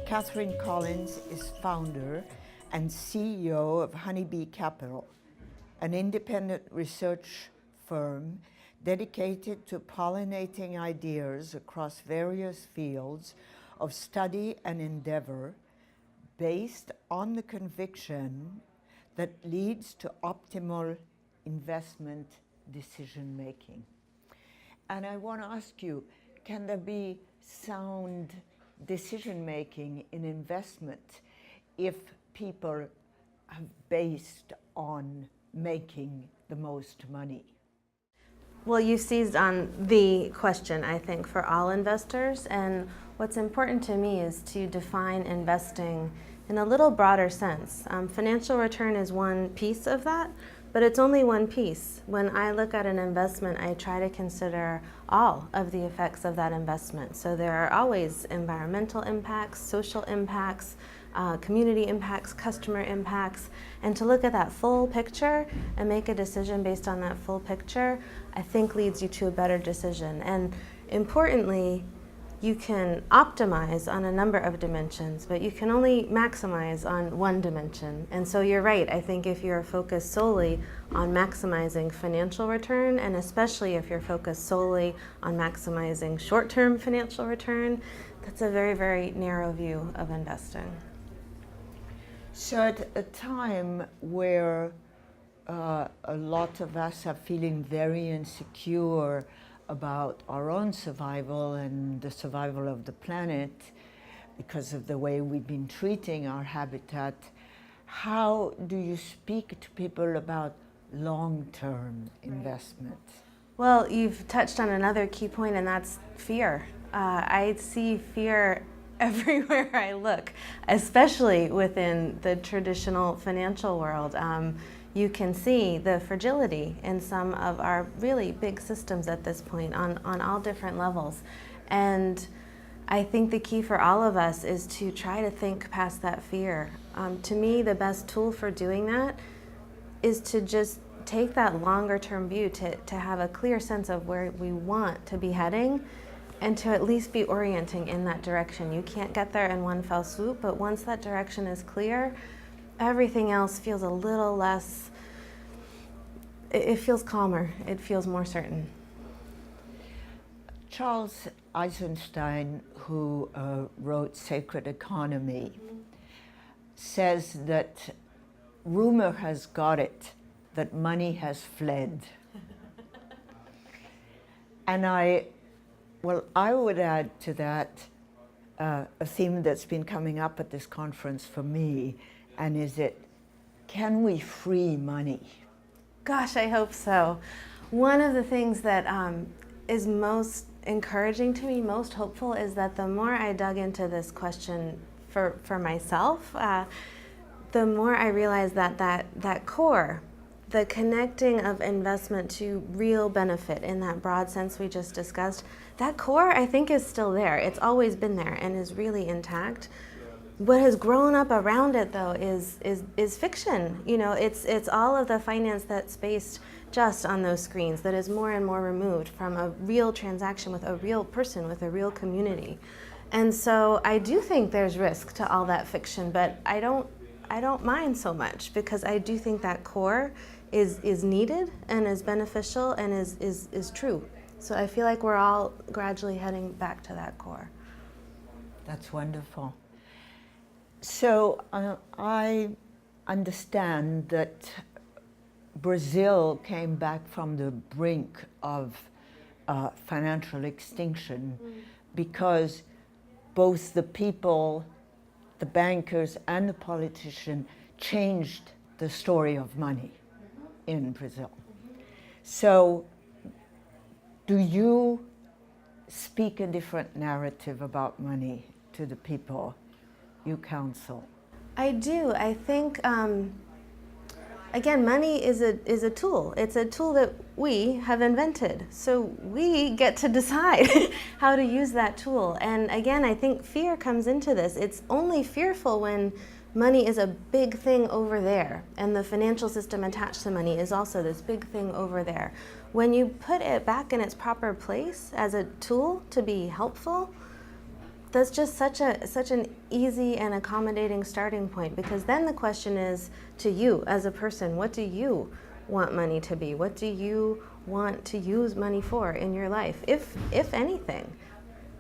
Katherine Collins is founder and CEO of Honeybee Capital, an independent research firm dedicated to pollinating ideas across various fields of study and endeavor based on the conviction that leads to optimal investment decision-making. And I want to ask you, can there be sound decision-making in investment if people are based on making the most money? Well, you seized on the question, I think, for all investors. And what's important to me is to define investing in a little broader sense. Financial return is one piece of that, but it's only one piece. When I look at an investment, I try to consider all of the effects of that investment. So there are always environmental impacts, social impacts, community impacts, customer impacts, and to look at that full picture and make a decision based on that full picture, I think leads you to a better decision. And importantly, you can optimize on a number of dimensions, but you can only maximize on one dimension. And so you're right, I think if you're focused solely on maximizing financial return, and especially if you're focused solely on maximizing short-term financial return, that's a very, very narrow view of investing. So at a time where a lot of us are feeling very insecure about our own survival and the survival of the planet because of the way we've been treating our habitat, how do you speak to people about long-term investment? Well, you've touched on another key point, and that's fear. I see fear everywhere I look, especially within the traditional financial world. You can see the fragility in some of our really big systems at this point on all different levels. And I think the key for all of us is to try to think past that fear. To me, the best tool for doing that is to just take that longer term view, to have a clear sense of where we want to be heading, and to at least be orienting in that direction. You can't get there in one fell swoop, but once that direction is clear, everything else feels a little less, it feels calmer, it feels more certain. Charles Eisenstein, who wrote Sacred Economy, says that rumor has got it that money has fled. And I would add to that a theme that's been coming up at this conference for me, and is it, can we free money? Gosh, I hope so. One of the things that is most encouraging to me, most hopeful, is that the more I dug into this question for myself, the more I realized that core, the connecting of investment to real benefit in that broad sense we just discussed, that core I think is still there. It's always been there and is really intact. What has grown up around it, though, is fiction. You know, it's all of the finance that's based just on those screens, that is more and more removed from a real transaction with a real person, with a real community. And so I do think there's risk to all that fiction, but I don't mind so much, because I do think that core is needed and is beneficial and is true. So I feel like we're all gradually heading back to that core. That's wonderful. So I understand that Brazil came back from the brink of financial extinction because both the people, the bankers, and the politicians changed the story of money in Brazil. So do you speak a different narrative about money to the people you counsel? I do. I think, again, money is a tool. It's a tool that we have invented. So we get to decide how to use that tool. And again, I think fear comes into this. It's only fearful when money is a big thing over there, and the financial system attached to money is also this big thing over there. When you put it back in its proper place as a tool to be helpful, that's just such an easy and accommodating starting point, because then the question is to you as a person, what do you want money to be? What do you want to use money for in your life, if anything?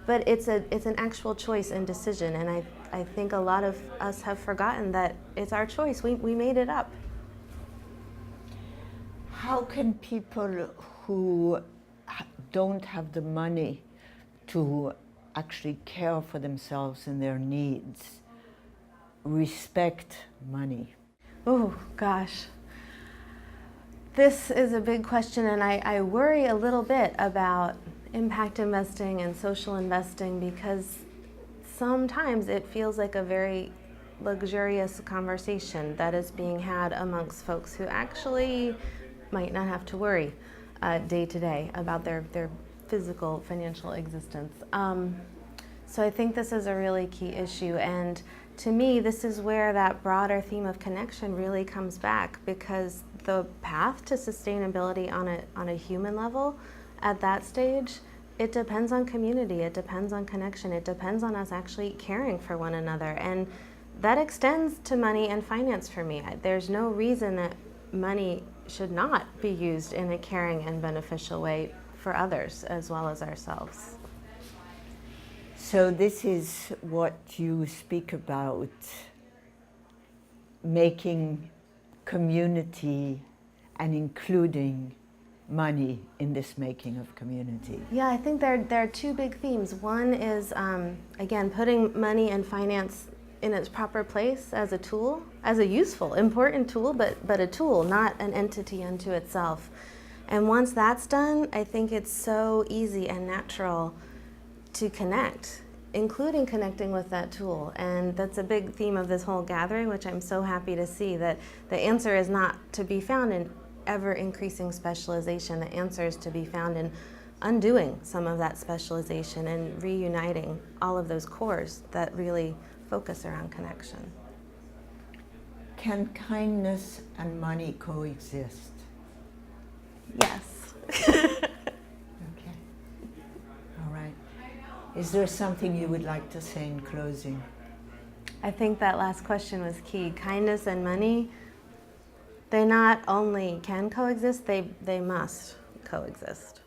But it's an actual choice and decision, and I think a lot of us have forgotten that it's our choice. We made it up. How can people who don't have the money to actually care for themselves and their needs respect money? Oh, gosh. This is a big question, and I worry a little bit about impact investing and social investing, because sometimes it feels like a very luxurious conversation that is being had amongst folks who actually might not have to worry day to day about their physical financial existence. So I think this is a really key issue, and to me this is where that broader theme of connection really comes back, because the path to sustainability on a human level at that stage, it depends on community, it depends on connection, it depends on us actually caring for one another, and that extends to money and finance for me. There's no reason that money should not be used in a caring and beneficial way for others as well as ourselves. So this is what you speak about, making community and including money in this making of community. Yeah, I think there are two big themes. One is, again, putting money and finance in its proper place as a tool, as a useful, important tool, but a tool, not an entity unto itself. And once that's done, I think it's so easy and natural to connect, including connecting with that tool. And that's a big theme of this whole gathering, which I'm so happy to see, that the answer is not to be found in ever increasing specialization. The answer is to be found in undoing some of that specialization and reuniting all of those cores that really focus around connection. Can kindness and money coexist? Yes. Okay. All right. Is there something you would like to say in closing? I think that last question was key. Kindness and money, they not only can coexist, they must coexist.